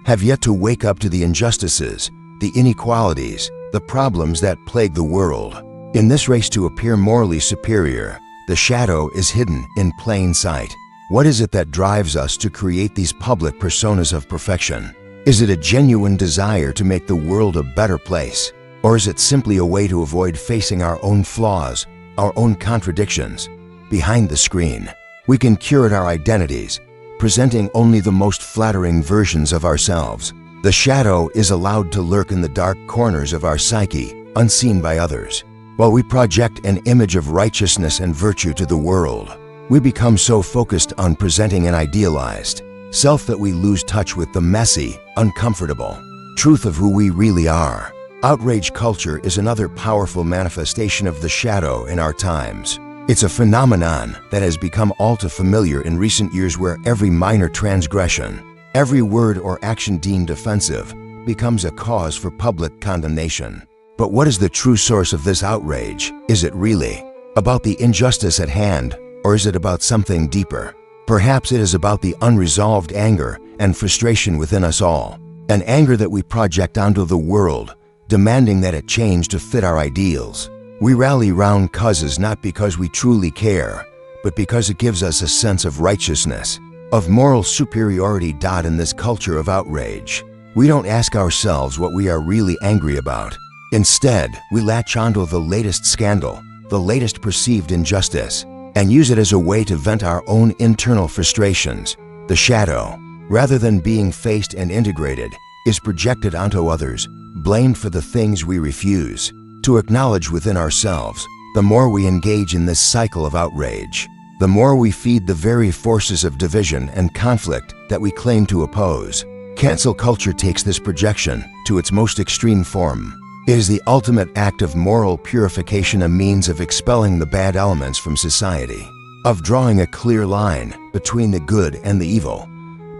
have yet to wake up to the injustices, the inequalities, the problems that plague the world. In this race to appear morally superior, the shadow is hidden in plain sight. What is it that drives us to create these public personas of perfection? Is it a genuine desire to make the world a better place? Or is it simply a way to avoid facing our own flaws, our own contradictions? Behind the screen, we can curate our identities, presenting only the most flattering versions of ourselves. The shadow is allowed to lurk in the dark corners of our psyche, unseen by others. While we project an image of righteousness and virtue to the world, we become so focused on presenting an idealized self that we lose touch with the messy, uncomfortable truth of who we really are. Outrage culture is another powerful manifestation of the shadow in our times. It's a phenomenon that has become all too familiar in recent years, where every minor transgression, every word or action deemed offensive, becomes a cause for public condemnation. But what is the true source of this outrage? Is it really about the injustice at hand, or is it about something deeper? Perhaps it is about the unresolved anger and frustration within us all, an anger that we project onto the world, demanding that it change to fit our ideals. We rally round causes not because we truly care, but because it gives us a sense of righteousness, of moral superiority. In this culture of outrage, we don't ask ourselves what we are really angry about. Instead, we latch onto the latest scandal, the latest perceived injustice, and use it as a way to vent our own internal frustrations. The shadow, rather than being faced and integrated, is projected onto others, blamed for the things we refuse to acknowledge within ourselves. The more we engage in this cycle of outrage, the more we feed the very forces of division and conflict that we claim to oppose. Cancel culture takes this projection to its most extreme form. It is the ultimate act of moral purification, a means of expelling the bad elements from society, of drawing a clear line between the good and the evil.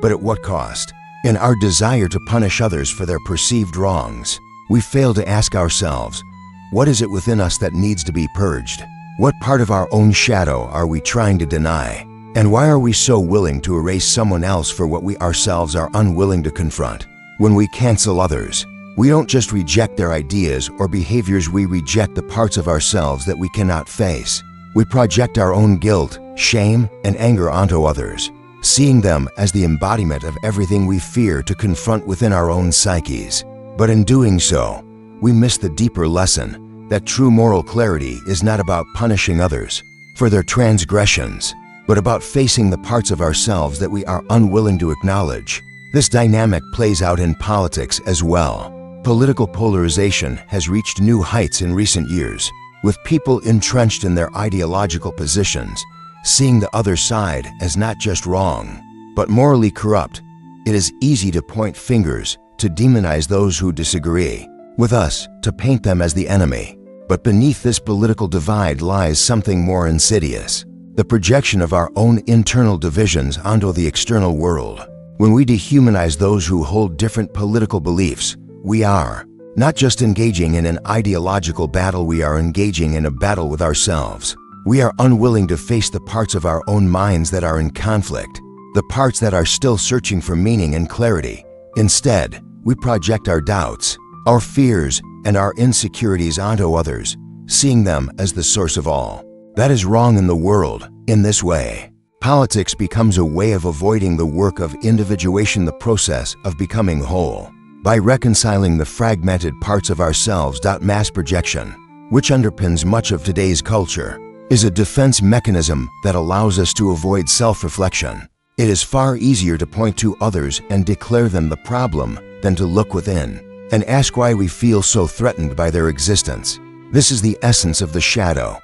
But at what cost? In our desire to punish others for their perceived wrongs, we fail to ask ourselves, what is it within us that needs to be purged? What part of our own shadow are we trying to deny? And why are we so willing to erase someone else for what we ourselves are unwilling to confront? When we cancel others, we don't just reject their ideas or behaviors, we reject the parts of ourselves that we cannot face. We project our own guilt, shame, and anger onto others, seeing them as the embodiment of everything we fear to confront within our own psyches. But in doing so, we miss the deeper lesson that true moral clarity is not about punishing others for their transgressions, but about facing the parts of ourselves that we are unwilling to acknowledge. This dynamic plays out in politics as well. Political polarization has reached new heights in recent years, with people entrenched in their ideological positions, seeing the other side as not just wrong, but morally corrupt. It is easy to point fingers, to demonize those who disagree with us, to paint them as the enemy. But beneath this political divide lies something more insidious: the projection of our own internal divisions onto the external world. When we dehumanize those who hold different political beliefs, we are not just engaging in an ideological battle, we are engaging in a battle with ourselves. We are unwilling to face the parts of our own minds that are in conflict, the parts that are still searching for meaning and clarity. Instead, we project our doubts, our fears, and our insecurities onto others, seeing them as the source of all that is wrong in the world. In this way, politics becomes a way of avoiding the work of individuation, the process of becoming whole. By reconciling the fragmented parts of ourselves, mass projection, which underpins much of today's culture, is a defense mechanism that allows us to avoid self-reflection. It is far easier to point to others and declare them the problem than to look within and ask why we feel so threatened by their existence. This is the essence of the shadow.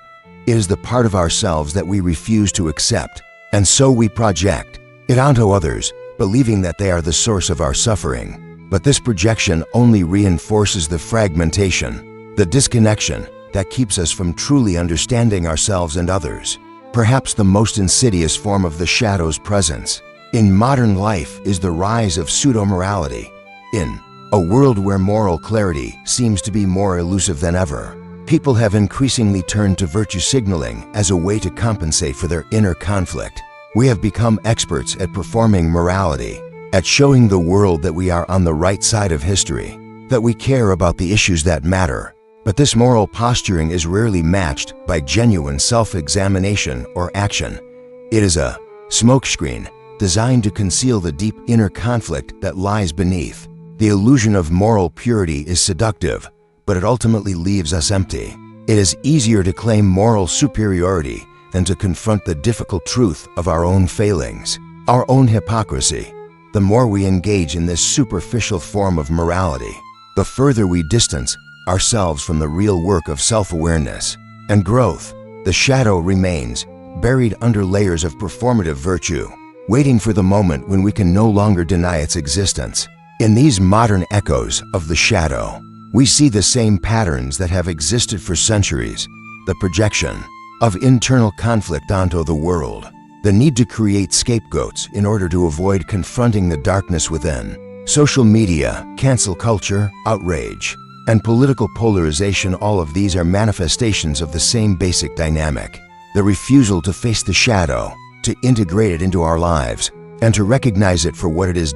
It is the part of ourselves that we refuse to accept, and so we project it onto others, believing that they are the source of our suffering. But this projection only reinforces the fragmentation, the disconnection that keeps us from truly understanding ourselves and others. Perhaps the most insidious form of the shadow's presence in modern life is the rise of pseudo-morality. In a world where moral clarity seems to be more elusive than ever, people have increasingly turned to virtue signaling as a way to compensate for their inner conflict. We have become experts at performing morality, at showing the world that we are on the right side of history, that we care about the issues that matter. But this moral posturing is rarely matched by genuine self-examination or action. It is a smokescreen designed to conceal the deep inner conflict that lies beneath. The illusion of moral purity is seductive, but it ultimately leaves us empty. It is easier to claim moral superiority than to confront the difficult truth of our own failings, our own hypocrisy. The more we engage in this superficial form of morality, the further we distance ourselves from the real work of self-awareness and growth. The shadow remains, buried under layers of performative virtue, waiting for the moment when we can no longer deny its existence. In these modern echoes of the shadow, we see the same patterns that have existed for centuries: the projection of internal conflict onto the world, the need to create scapegoats in order to avoid confronting the darkness within. Social media, cancel culture, outrage, and political polarization, all of these are manifestations of the same basic dynamic: the refusal to face the shadow, to integrate it into our lives, and to recognize it for what it is.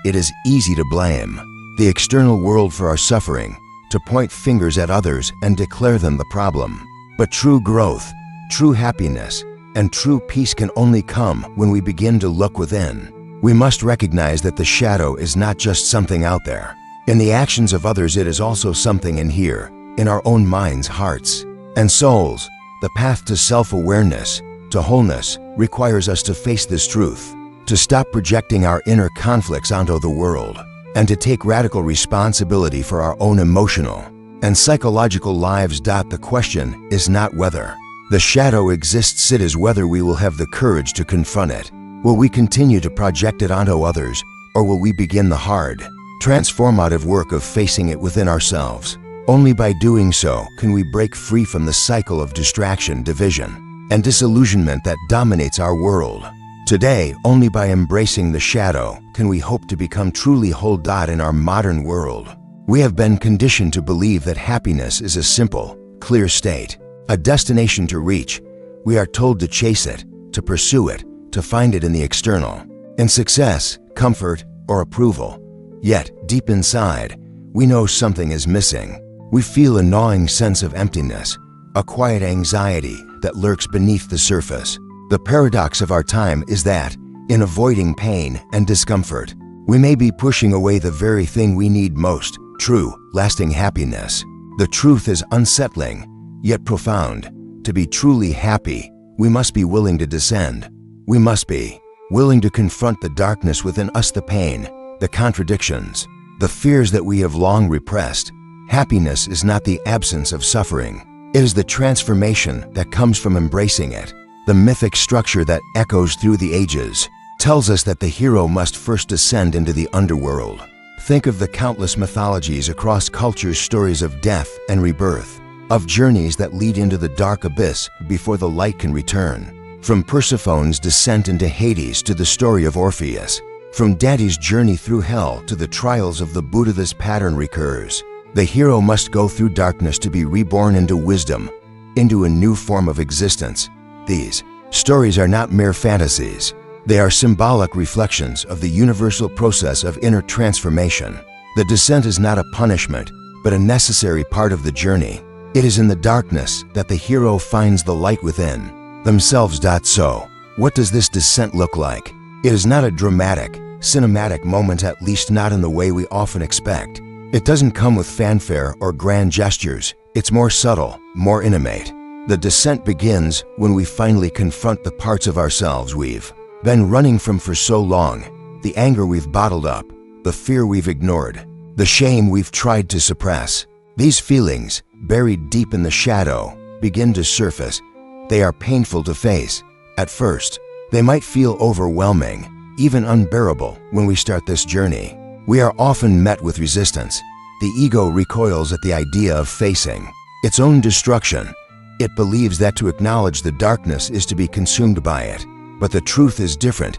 It is easy to blame the external world for our suffering, to point fingers at others and declare them the problem. But true growth, true happiness, and true peace can only come when we begin to look within. We must recognize that the shadow is not just something out there in the actions of others, it is also something in here, in our own minds, hearts, and souls. The path to self-awareness, to wholeness, requires us to face this truth, to stop projecting our inner conflicts onto the world, and to take radical responsibility for our own emotional and psychological lives. The question is not whether the shadow exists, it is whether we will have the courage to confront it. Will we continue to project it onto others, or will we begin the hard, transformative work of facing it within ourselves? Only by doing so can we break free from the cycle of distraction, division, and disillusionment that dominates our world. Today, only by embracing the shadow can we hope to become truly whole. In our modern world, we have been conditioned to believe that happiness is a simple, clear state, a destination to reach. We are told to chase it, to pursue it, to find it in the external, in success, comfort, or approval. Yet, deep inside, we know something is missing. We feel a gnawing sense of emptiness, a quiet anxiety that lurks beneath the surface. The paradox of our time is that, in avoiding pain and discomfort, we may be pushing away the very thing we need most: true, lasting happiness. The truth is unsettling, yet profound. To be truly happy, we must be willing to descend. We must be willing to confront the darkness within us, the pain, the contradictions, the fears that we have long repressed. Happiness is not the absence of suffering. It is the transformation that comes from embracing it. The mythic structure that echoes through the ages tells us that the hero must first descend into the underworld. Think of the countless mythologies across cultures, stories of death and rebirth, of journeys that lead into the dark abyss before the light can return. From Persephone's descent into Hades to the story of Orpheus, from Dante's journey through hell to the trials of the Buddha, this pattern recurs. The hero must go through darkness to be reborn into wisdom, into a new form of existence. These stories are not mere fantasies. They are symbolic reflections of the universal process of inner transformation. The descent is not a punishment, but a necessary part of the journey. It is in the darkness that the hero finds the light within themselves. So, what does this descent look like? It is not a dramatic, cinematic moment, at least not in the way we often expect. It doesn't come with fanfare or grand gestures. It's more subtle, more intimate. The descent begins when we finally confront the parts of ourselves we've been running from for so long, the anger we've bottled up, the fear we've ignored, the shame we've tried to suppress. These feelings, buried deep in the shadow, begin to surface. They are painful to face. At first, they might feel overwhelming, even unbearable. When we start this journey, we are often met with resistance. The ego recoils at the idea of facing its own destruction. It believes that to acknowledge the darkness is to be consumed by it. But the truth is different.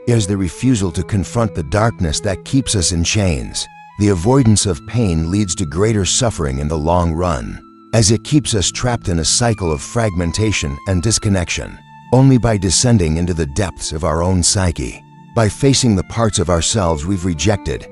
It is the refusal to confront the darkness that keeps us in chains. The avoidance of pain leads to greater suffering in the long run, as it keeps us trapped in a cycle of fragmentation and disconnection. Only by descending into the depths of our own psyche, By facing the parts of ourselves we've rejected,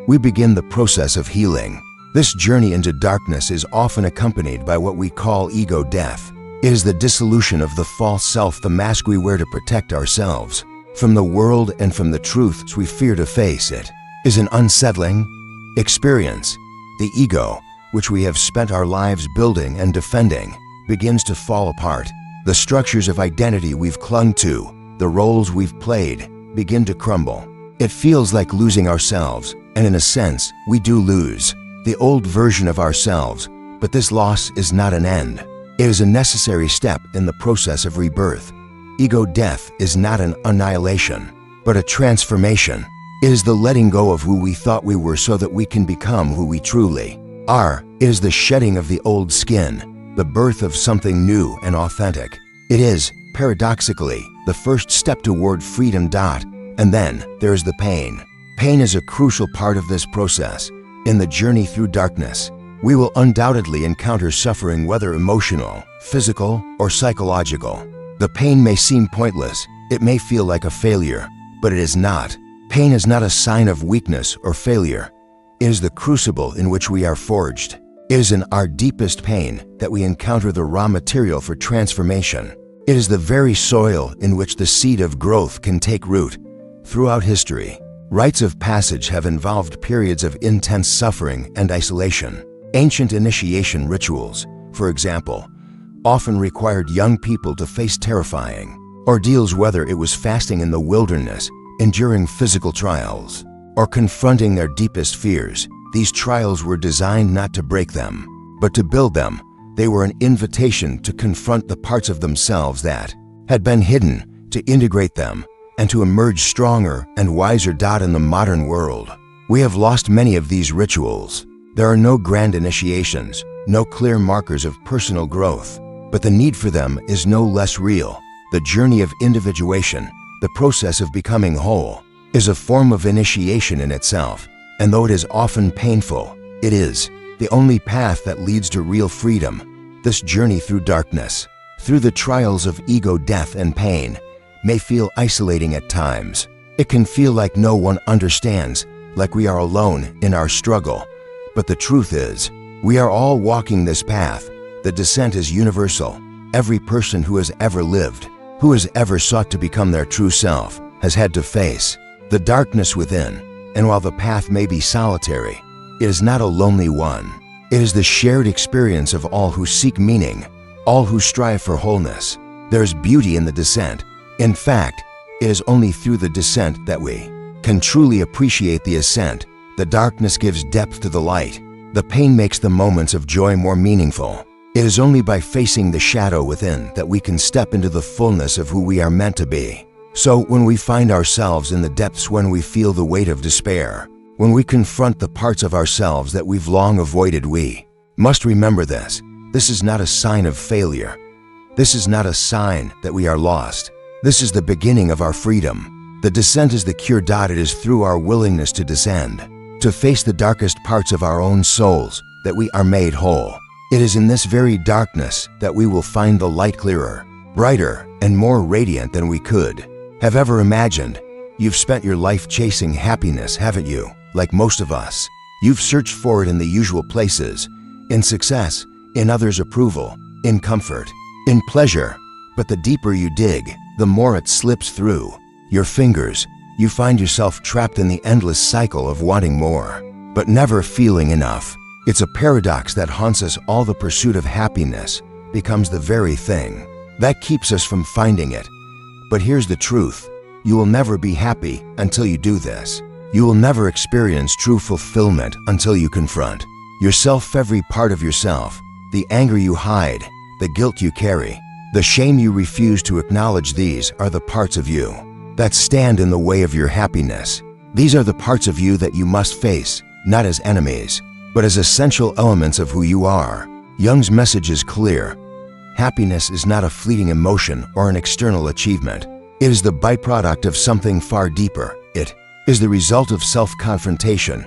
we begin the process of healing. This journey into darkness is often accompanied by what we call ego death. It is the dissolution of the false self, the mask we wear to protect ourselves from the world and from the truths we fear to face. It is an unsettling experience. The ego, which we have spent our lives building and defending, begins to fall apart. The structures of identity we've clung to, the roles we've played, begin to crumble. It feels like losing ourselves, and in a sense, we do lose the old version of ourselves, but this loss is not an end. It is a necessary step in the process of rebirth. Ego death is not an annihilation, but a transformation. It is the letting go of who we thought we were so that we can become who we truly are. It is the shedding of the old skin, the birth of something new and authentic. It is, paradoxically, the first step toward freedom. And then there's the pain. Pain is a crucial part of this process. In the journey through darkness, we will undoubtedly encounter suffering, whether emotional, physical, or psychological. The pain may seem pointless, it may feel like a failure, but it is not. Pain is not a sign of weakness or failure. It is the crucible in which we are forged. It is in our deepest pain that we encounter the raw material for transformation. It is the very soil in which the seed of growth can take root. Throughout history, rites of passage have involved periods of intense suffering and isolation. Ancient initiation rituals, for example, often required young people to face terrifying ordeals, whether it was fasting in the wilderness, enduring physical trials, or confronting their deepest fears. These trials were designed not to break them, but to build them. They were an invitation to confront the parts of themselves that had been hidden, to integrate them, and to emerge stronger and wiser. In the modern world, we have lost many of these rituals. There are no grand initiations, no clear markers of personal growth, but the need for them is no less real. The journey of individuation, the process of becoming whole, is a form of initiation in itself, and though it is often painful, it is the only path that leads to real freedom. This journey through darkness, through the trials of ego death and pain, may feel isolating at times. It can feel like no one understands, like we are alone in our struggle. But the truth is, we are all walking this path. The descent is universal. Every person who has ever lived, who has ever sought to become their true self, has had to face the darkness within. And while the path may be solitary, it is not a lonely one. It is the shared experience of all who seek meaning, all who strive for wholeness. There is beauty in the descent. In fact, it is only through the descent that we can truly appreciate the ascent. The darkness gives depth to the light. The pain makes the moments of joy more meaningful. It is only by facing the shadow within that we can step into the fullness of who we are meant to be. So when we find ourselves in the depths, when we feel the weight of despair, when we confront the parts of ourselves that we've long avoided, we must remember this. This is not a sign of failure. This is not a sign that we are lost. This is the beginning of our freedom. The descent is the cure. It is through our willingness to descend, to face the darkest parts of our own souls, that we are made whole. It is in this very darkness that we will find the light clearer, brighter, and more radiant than we could have ever imagined. You've spent your life chasing happiness, haven't you? Like most of us, you've searched for it in the usual places, in success, in others' approval, in comfort, in pleasure. But the deeper you dig, the more it slips through your fingers. You find yourself trapped in the endless cycle of wanting more, but never feeling enough. It's a paradox that haunts us all. The pursuit of happiness becomes the very thing that keeps us from finding it. But here's the truth. You will never be happy until you do this. You will never experience true fulfillment until you confront yourself, every part of yourself, the anger you hide, the guilt you carry, the shame you refuse to acknowledge. These are the parts of you that stand in the way of your happiness. These are the parts of you that you must face, not as enemies, but as essential elements of who you are. Jung's message is clear. Happiness is not a fleeting emotion or an external achievement. It is the byproduct of something far deeper. It is the result of self-confrontation.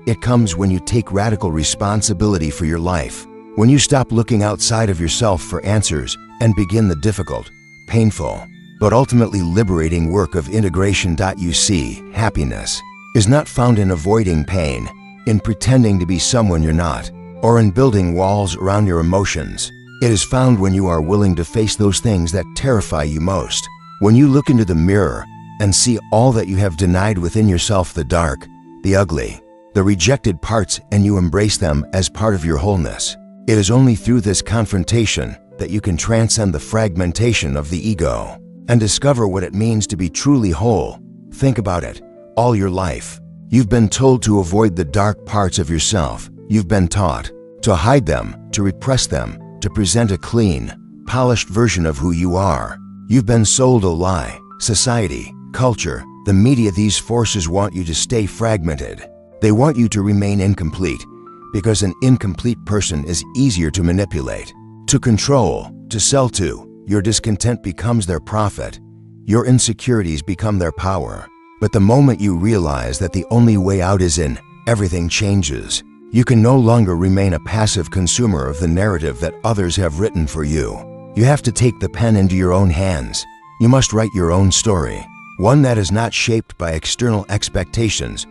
It comes when you take radical responsibility for your life, when you stop looking outside of yourself for answers and begin the difficult, painful, but ultimately liberating work of integration. You see, happiness is not found in avoiding pain, in pretending to be someone you're not, or in building walls around your emotions. It is found when you are willing to face those things that terrify you most. When you look into the mirror and see all that you have denied within yourself, the dark, the ugly, the rejected parts, and you embrace them as part of your wholeness. It is only through this confrontation that you can transcend the fragmentation of the ego and discover what it means to be truly whole. Think about it. All your life, you've been told to avoid the dark parts of yourself. You've been taught to hide them, to repress them, to present a clean, polished version of who you are. You've been sold a lie. Society, culture, the media, these forces want you to stay fragmented. They want you to remain incomplete, because an incomplete person is easier to manipulate, to control, to sell to. Your discontent becomes their profit. Your insecurities become their power. But the moment you realize that the only way out is in, everything changes. You can no longer remain a passive consumer of the narrative that others have written for you. You have to take the pen into your own hands. You must write your own story, one that is not shaped by external expectations,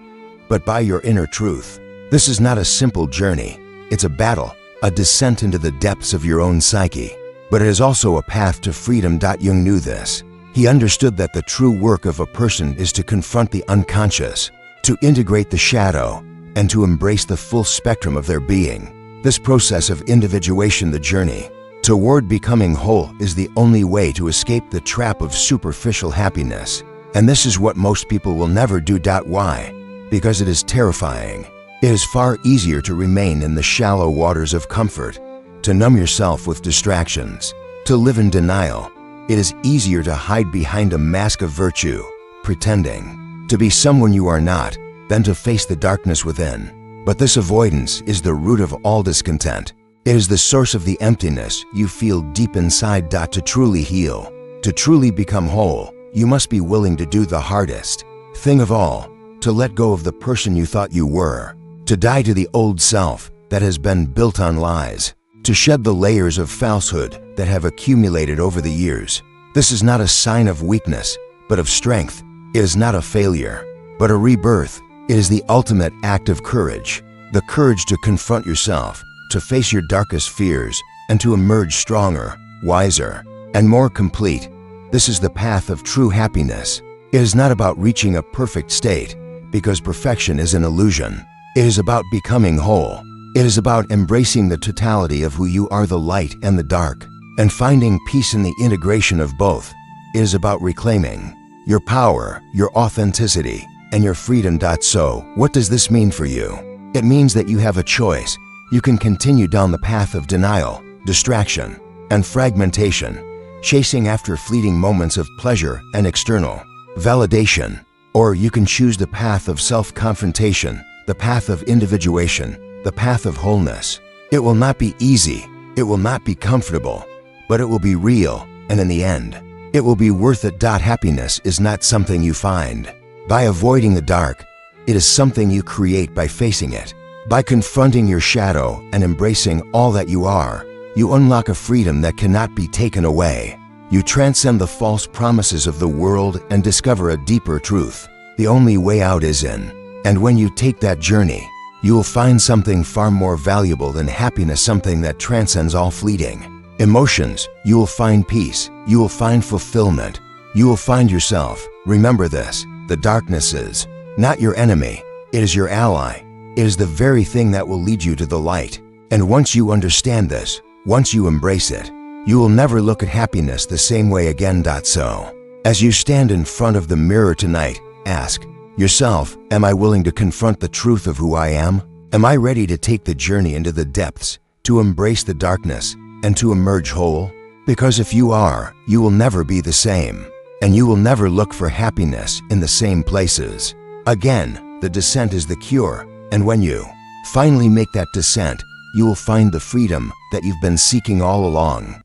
but by your inner truth. This is not a simple journey. It's a battle, a descent into the depths of your own psyche. But it is also a path to freedom. Jung knew this. He understood that the true work of a person is to confront the unconscious, to integrate the shadow, and to embrace the full spectrum of their being. This process of individuation, the journey toward becoming whole, is the only way to escape the trap of superficial happiness. And this is what most people will never do. Why? Because it is terrifying. It is far easier to remain in the shallow waters of comfort, to numb yourself with distractions, to live in denial. It is easier to hide behind a mask of virtue, pretending to be someone you are not, than to face the darkness within. But this avoidance is the root of all discontent. It is the source of the emptiness you feel deep inside. To truly heal, to truly become whole, you must be willing to do the hardest thing of all, to let go of the person you thought you were, to die to the old self that has been built on lies, to shed the layers of falsehood that have accumulated over the years. This is not a sign of weakness, but of strength. It is not a failure, but a rebirth. It is the ultimate act of courage, the courage to confront yourself, to face your darkest fears, and to emerge stronger, wiser, and more complete. This is the path of true happiness. It is not about reaching a perfect state, because perfection is an illusion. It is about becoming whole. It is about embracing the totality of who you are, the light and the dark, and finding peace in the integration of both. It is about reclaiming your power, your authenticity, and your freedom. So, what does this mean for you? It means that you have a choice. You can continue down the path of denial, distraction, and fragmentation, chasing after fleeting moments of pleasure and external validation. Or you can choose the path of self-confrontation, the path of individuation, the path of wholeness. It will not be easy, it will not be comfortable, but it will be real, and in the end, it will be worth it. Happiness is not something you find by avoiding the dark. It is something you create by facing it. By confronting your shadow and embracing all that you are, you unlock a freedom that cannot be taken away. You transcend the false promises of the world and discover a deeper truth. The only way out is in. And when you take that journey, you will find something far more valuable than happiness, something that transcends all fleeting emotions. You will find peace. You will find fulfillment. You will find yourself. Remember this: the darkness is not your enemy. It is your ally. It is the very thing that will lead you to the light. And once you understand this, once you embrace it, you will never look at happiness the same way again. So, as you stand in front of the mirror tonight, ask yourself, am I willing to confront the truth of who I am? Am I ready to take the journey into the depths, to embrace the darkness, and to emerge whole? Because if you are, you will never be the same, and you will never look for happiness in the same places. Again, the descent is the cure, and when you finally make that descent, you will find the freedom that you've been seeking all along.